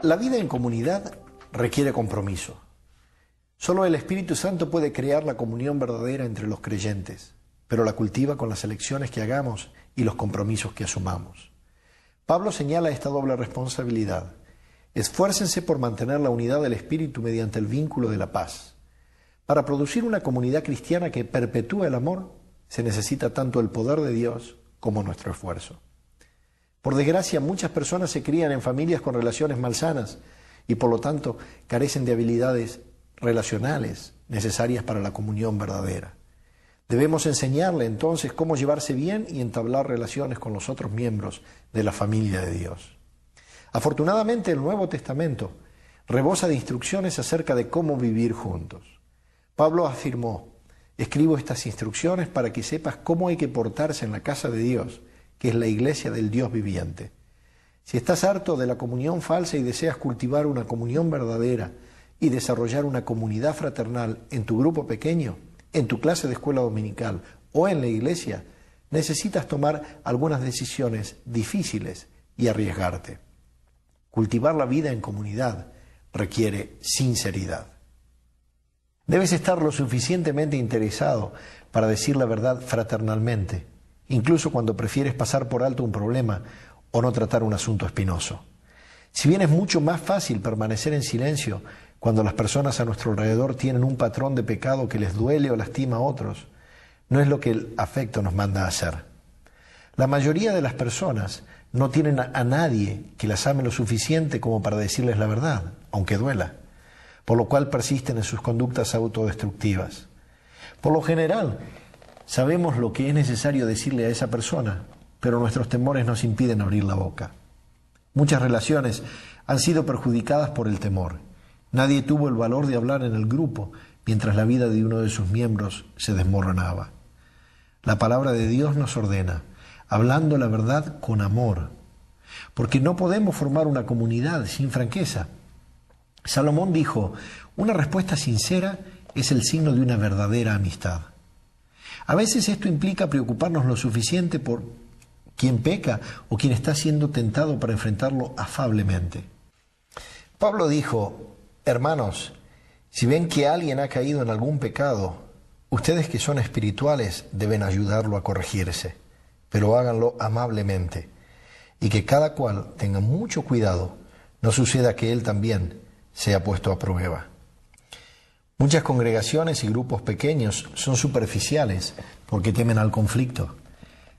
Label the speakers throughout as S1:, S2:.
S1: La vida en comunidad requiere compromiso. Solo el Espíritu Santo puede crear la comunión verdadera entre los creyentes, pero la cultiva con las elecciones que hagamos y los compromisos que asumamos. Pablo señala esta doble responsabilidad. Esfuércense por mantener la unidad del Espíritu mediante el vínculo de la paz. Para producir una comunidad cristiana que perpetúa el amor, se necesita tanto el poder de Dios como nuestro esfuerzo. Por desgracia, muchas personas se crían en familias con relaciones malsanas y por lo tanto carecen de habilidades relacionales necesarias para la comunión verdadera. Debemos enseñarle entonces cómo llevarse bien y entablar relaciones con los otros miembros de la familia de Dios. Afortunadamente, el Nuevo Testamento rebosa de instrucciones acerca de cómo vivir juntos. Pablo afirmó: escribo estas instrucciones para que sepas cómo hay que portarse en la casa de Dios, que es la iglesia del Dios viviente. Si estás harto de la comunión falsa y deseas cultivar una comunión verdadera y desarrollar una comunidad fraternal en tu grupo pequeño, en tu clase de escuela dominical o en la iglesia, necesitas tomar algunas decisiones difíciles y arriesgarte. Cultivar la vida en comunidad requiere sinceridad. Debes estar lo suficientemente interesado para decir la verdad fraternalmente, incluso cuando prefieres pasar por alto un problema o no tratar un asunto espinoso. Si bien es mucho más fácil permanecer en silencio cuando las personas a nuestro alrededor tienen un patrón de pecado que les duele o lastima a otros, no es lo que el afecto nos manda a hacer. La mayoría de las personas no tienen a nadie que las ame lo suficiente como para decirles la verdad, aunque duela, por lo cual persisten en sus conductas autodestructivas. Por lo general, sabemos lo que es necesario decirle a esa persona, pero nuestros temores nos impiden abrir la boca. Muchas relaciones han sido perjudicadas por el temor. Nadie tuvo el valor de hablar en el grupo mientras la vida de uno de sus miembros se desmoronaba. La palabra de Dios nos ordena, hablando la verdad con amor, porque no podemos formar una comunidad sin franqueza. Salomón dijo: una respuesta sincera es el signo de una verdadera amistad. A veces esto implica preocuparnos lo suficiente por quien peca o quien está siendo tentado para enfrentarlo afablemente. Pablo dijo: hermanos, si ven que alguien ha caído en algún pecado, ustedes que son espirituales deben ayudarlo a corregirse, pero háganlo amablemente, y que cada cual tenga mucho cuidado, no suceda que él también sea puesto a prueba. Muchas congregaciones y grupos pequeños son superficiales porque temen al conflicto.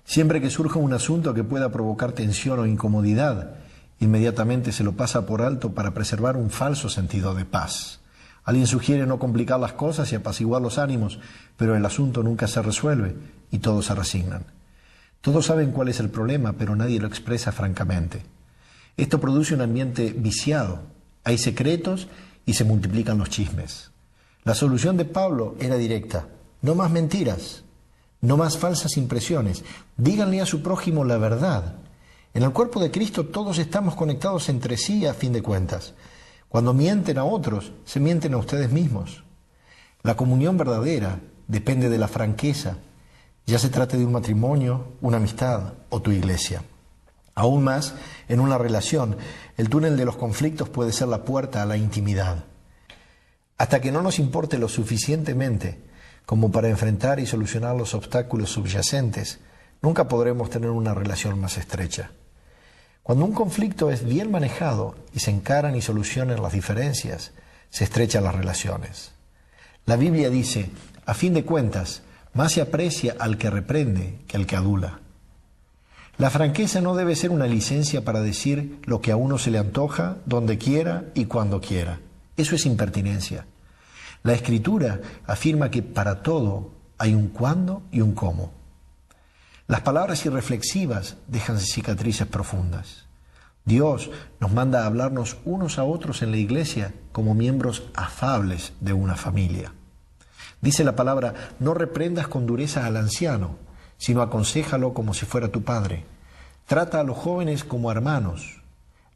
S1: Siempre que surja un asunto que pueda provocar tensión o incomodidad, inmediatamente se lo pasa por alto para preservar un falso sentido de paz. Alguien sugiere no complicar las cosas y apaciguar los ánimos, pero el asunto nunca se resuelve y todos se resignan. Todos saben cuál es el problema, pero nadie lo expresa francamente. Esto produce un ambiente viciado. Hay secretos y se multiplican los chismes. La solución de Pablo era directa: no más mentiras, no más falsas impresiones. Díganle a su prójimo la verdad. En el cuerpo de Cristo todos estamos conectados entre sí a fin de cuentas. Cuando mienten a otros, se mienten a ustedes mismos. La comunión verdadera depende de la franqueza, ya se trate de un matrimonio, una amistad o tu iglesia. Aún más, en una relación, el túnel de los conflictos puede ser la puerta a la intimidad. Hasta que no nos importe lo suficientemente como para enfrentar y solucionar los obstáculos subyacentes, nunca podremos tener una relación más estrecha. Cuando un conflicto es bien manejado y se encaran y solucionan las diferencias, se estrechan las relaciones. La Biblia dice: a fin de cuentas, más se aprecia al que reprende que al que adula. La franqueza no debe ser una licencia para decir lo que a uno se le antoja, donde quiera y cuando quiera. Eso es impertinencia. La Escritura afirma que para todo hay un cuándo y un cómo. Las palabras irreflexivas dejan cicatrices profundas. Dios nos manda a hablarnos unos a otros en la iglesia como miembros afables de una familia. Dice la palabra: no reprendas con dureza al anciano, sino aconséjalo como si fuera tu padre. Trata a los jóvenes como a hermanos,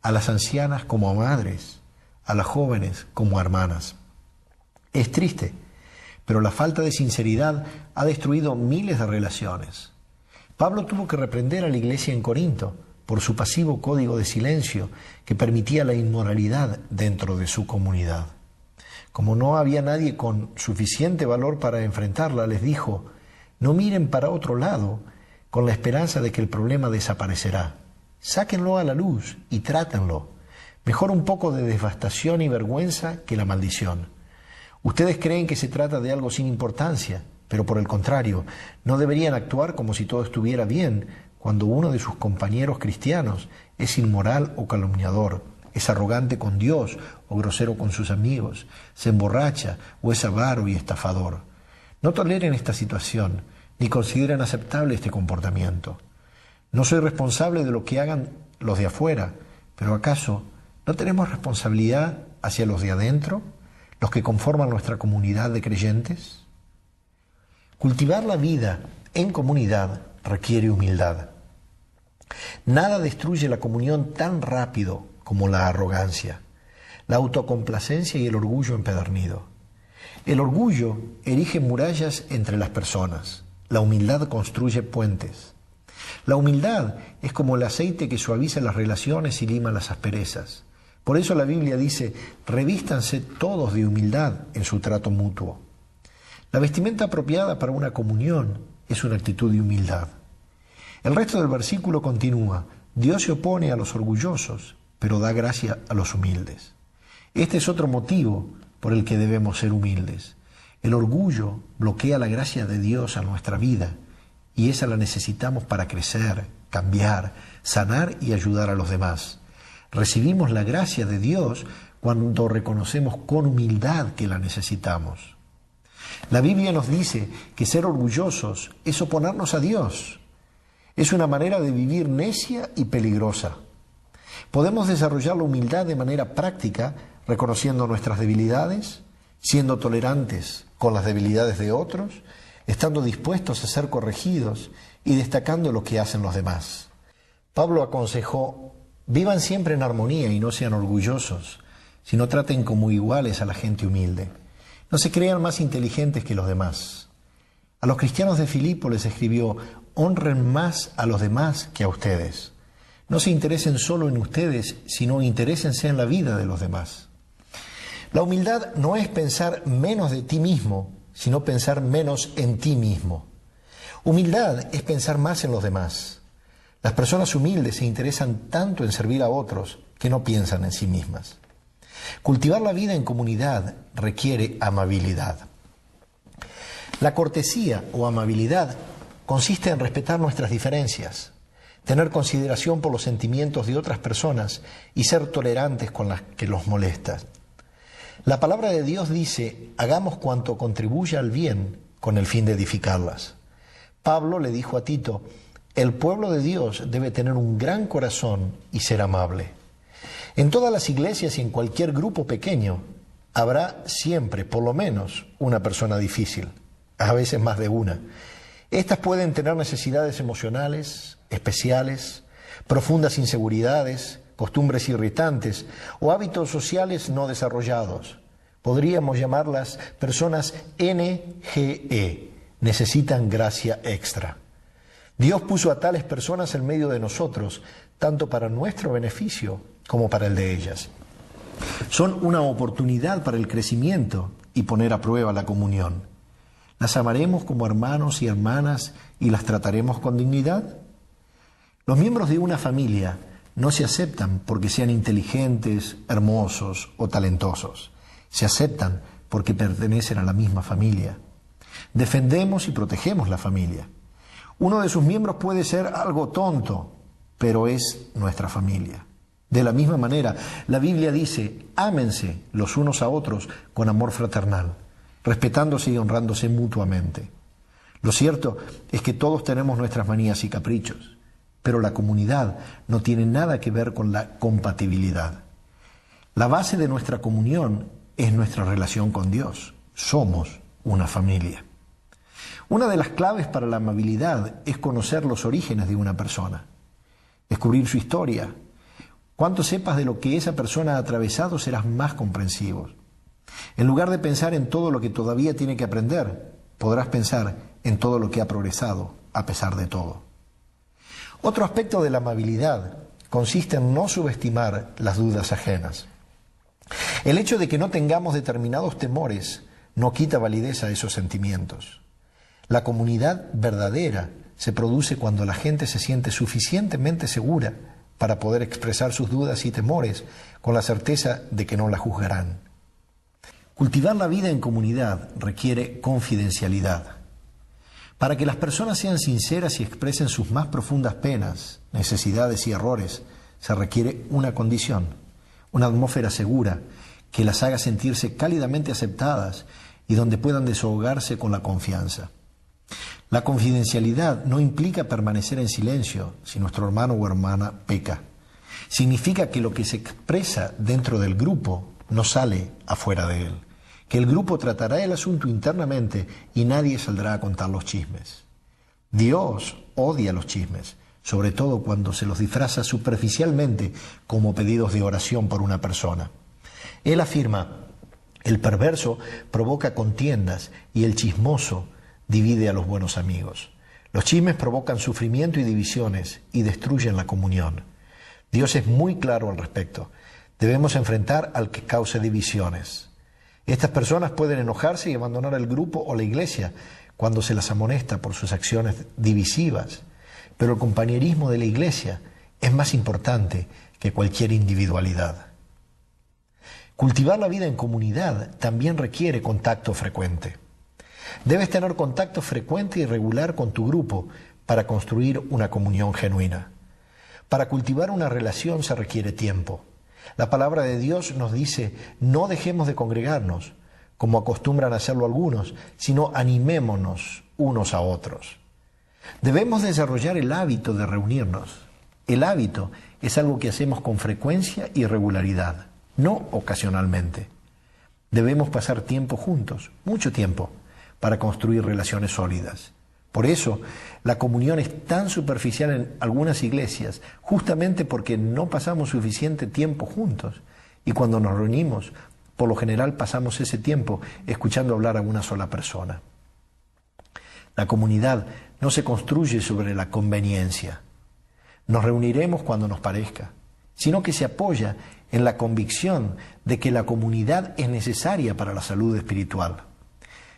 S1: a las ancianas como a madres, a las jóvenes como a hermanas. Es triste, pero la falta de sinceridad ha destruido miles de relaciones. Pablo tuvo que reprender a la iglesia en Corinto por su pasivo código de silencio que permitía la inmoralidad dentro de su comunidad. Como no había nadie con suficiente valor para enfrentarla, les dijo: no miren para otro lado con la esperanza de que el problema desaparecerá. Sáquenlo a la luz y trátenlo. Mejor un poco de devastación y vergüenza que la maldición. Ustedes creen que se trata de algo sin importancia, pero por el contrario, no deberían actuar como si todo estuviera bien cuando uno de sus compañeros cristianos es inmoral o calumniador, es arrogante con Dios o grosero con sus amigos, se emborracha o es avaro y estafador. No toleren esta situación, ni consideren aceptable este comportamiento. No soy responsable de lo que hagan los de afuera, pero ¿acaso no tenemos responsabilidad hacia los de adentro, los que conforman nuestra comunidad de creyentes? Cultivar la vida en comunidad requiere humildad. Nada destruye la comunión tan rápido como la arrogancia, la autocomplacencia y el orgullo empedernido. El orgullo erige murallas entre las personas, la humildad construye puentes. La humildad es como el aceite que suaviza las relaciones y lima las asperezas. Por eso la Biblia dice: revístanse todos de humildad en su trato mutuo. La vestimenta apropiada para una comunión es una actitud de humildad. El resto del versículo continúa: Dios se opone a los orgullosos, pero da gracia a los humildes. Este es otro motivo por el que debemos ser humildes. El orgullo bloquea la gracia de Dios a nuestra vida, y esa la necesitamos para crecer, cambiar, sanar y ayudar a los demás. Recibimos la gracia de Dios cuando reconocemos con humildad que la necesitamos. La Biblia nos dice que ser orgullosos es oponernos a Dios. Es una manera de vivir necia y peligrosa. Podemos desarrollar la humildad de manera práctica, reconociendo nuestras debilidades, siendo tolerantes con las debilidades de otros, estando dispuestos a ser corregidos y destacando lo que hacen los demás. Pablo aconsejó: vivan siempre en armonía y no sean orgullosos, sino traten como iguales a la gente humilde. No se crean más inteligentes que los demás. A los cristianos de Filipo les escribió: honren más a los demás que a ustedes. No se interesen solo en ustedes, sino interésense en la vida de los demás. La humildad no es pensar menos de ti mismo, sino pensar menos en ti mismo. Humildad es pensar más en los demás. Las personas humildes se interesan tanto en servir a otros que no piensan en sí mismas. Cultivar la vida en comunidad requiere amabilidad. La cortesía o amabilidad consiste en respetar nuestras diferencias, tener consideración por los sentimientos de otras personas y ser tolerantes con las que los molestan. La palabra de Dios dice: hagamos cuanto contribuya al bien con el fin de edificarlas. Pablo le dijo a Tito: el pueblo de Dios debe tener un gran corazón y ser amable. En todas las iglesias y en cualquier grupo pequeño habrá siempre, por lo menos, una persona difícil, a veces más de una. Estas pueden tener necesidades emocionales, especiales, profundas inseguridades, costumbres irritantes o hábitos sociales no desarrollados. Podríamos llamarlas personas NGE, necesitan gracia extra. Dios puso a tales personas en medio de nosotros, tanto para nuestro beneficio como para el de ellas. Son una oportunidad para el crecimiento y poner a prueba la comunión. ¿Las amaremos como hermanos y hermanas y las trataremos con dignidad? Los miembros de una familia no se aceptan porque sean inteligentes, hermosos o talentosos. Se aceptan porque pertenecen a la misma familia. Defendemos y protegemos la familia. Uno de sus miembros puede ser algo tonto, pero es nuestra familia. De la misma manera, la Biblia dice: ámense los unos a otros con amor fraternal, respetándose y honrándose mutuamente. Lo cierto es que todos tenemos nuestras manías y caprichos, pero la comunidad no tiene nada que ver con la compatibilidad. La base de nuestra comunión es nuestra relación con Dios. Somos una familia. Una de las claves para la amabilidad es conocer los orígenes de una persona, descubrir su historia. Cuanto sepas de lo que esa persona ha atravesado, serás más comprensivo. En lugar de pensar en todo lo que todavía tiene que aprender, podrás pensar en todo lo que ha progresado a pesar de todo. Otro aspecto de la amabilidad consiste en no subestimar las dudas ajenas. El hecho de que no tengamos determinados temores no quita validez a esos sentimientos. La comunidad verdadera se produce cuando la gente se siente suficientemente segura para poder expresar sus dudas y temores con la certeza de que no la juzgarán. Cultivar la vida en comunidad requiere confidencialidad. Para que las personas sean sinceras y expresen sus más profundas penas, necesidades y errores, se requiere una condición, una atmósfera segura que las haga sentirse cálidamente aceptadas y donde puedan desahogarse con la confianza. La confidencialidad no implica permanecer en silencio si nuestro hermano o hermana peca. Significa que lo que se expresa dentro del grupo no sale afuera de él, que el grupo tratará el asunto internamente y nadie saldrá a contar los chismes. Dios odia los chismes, sobre todo cuando se los disfraza superficialmente como pedidos de oración por una persona. Él afirma: el perverso provoca contiendas y el chismoso divide a los buenos amigos. Los chismes provocan sufrimiento y divisiones y destruyen la comunión. Dios es muy claro al respecto. Debemos enfrentar al que cause divisiones. Estas personas pueden enojarse y abandonar el grupo o la iglesia cuando se las amonesta por sus acciones divisivas, pero el compañerismo de la iglesia es más importante que cualquier individualidad. Cultivar la vida en comunidad también requiere contacto frecuente. Debes tener contacto frecuente y regular con tu grupo para construir una comunión genuina. Para cultivar una relación se requiere tiempo. La palabra de Dios nos dice: no dejemos de congregarnos, como acostumbran a hacerlo algunos, sino animémonos unos a otros. Debemos desarrollar el hábito de reunirnos. El hábito es algo que hacemos con frecuencia y regularidad, no ocasionalmente. Debemos pasar tiempo juntos, mucho tiempo, para construir relaciones sólidas. Por eso, la comunión es tan superficial en algunas iglesias, justamente porque no pasamos suficiente tiempo juntos. Y cuando nos reunimos, por lo general pasamos ese tiempo escuchando hablar a una sola persona. La comunidad no se construye sobre la conveniencia. Nos reuniremos cuando nos parezca, sino que se apoya en la convicción de que la comunidad es necesaria para la salud espiritual.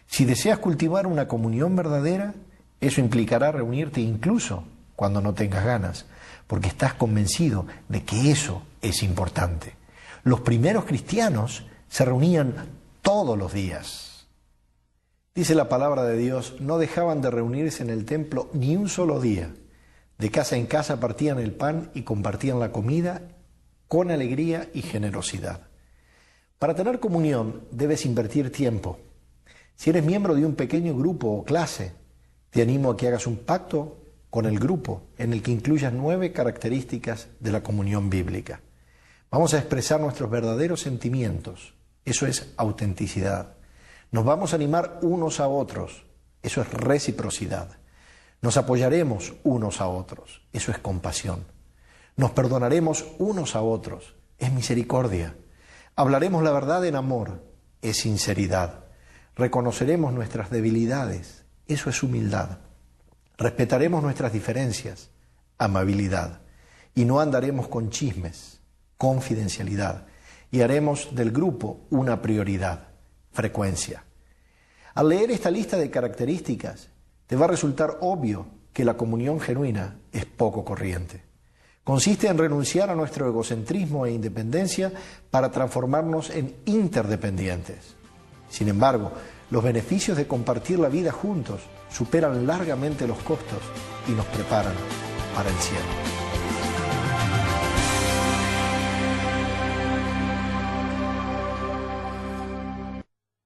S1: Si deseas cultivar una comunión verdadera, eso implicará reunirte incluso cuando no tengas ganas, porque estás convencido de que eso es importante. Los primeros cristianos se reunían todos los días. Dice la palabra de Dios: no dejaban de reunirse en el templo ni un solo día. De casa en casa partían el pan y compartían la comida con alegría y generosidad. Para tener comunión debes invertir tiempo. Si eres miembro de un pequeño grupo o clase, te animo a que hagas un pacto con el grupo en el que incluyas 9 características de la comunión bíblica. Vamos a expresar nuestros verdaderos sentimientos. Eso es autenticidad. Nos vamos a animar unos a otros. Eso es reciprocidad. Nos apoyaremos unos a otros. Eso es compasión. Nos perdonaremos unos a otros. Es misericordia. Hablaremos la verdad en amor. Es sinceridad. Reconoceremos nuestras debilidades. Eso es humildad. Respetaremos nuestras diferencias. Amabilidad. Y no andaremos con chismes. Confidencialidad. Y haremos del grupo una prioridad. Frecuencia. Al leer esta lista de características, te va a resultar obvio que la comunión genuina es poco corriente. Consiste en renunciar a nuestro egocentrismo e independencia para transformarnos en interdependientes. Sin embargo, los beneficios de compartir la vida juntos superan largamente los costos y nos preparan para el cielo.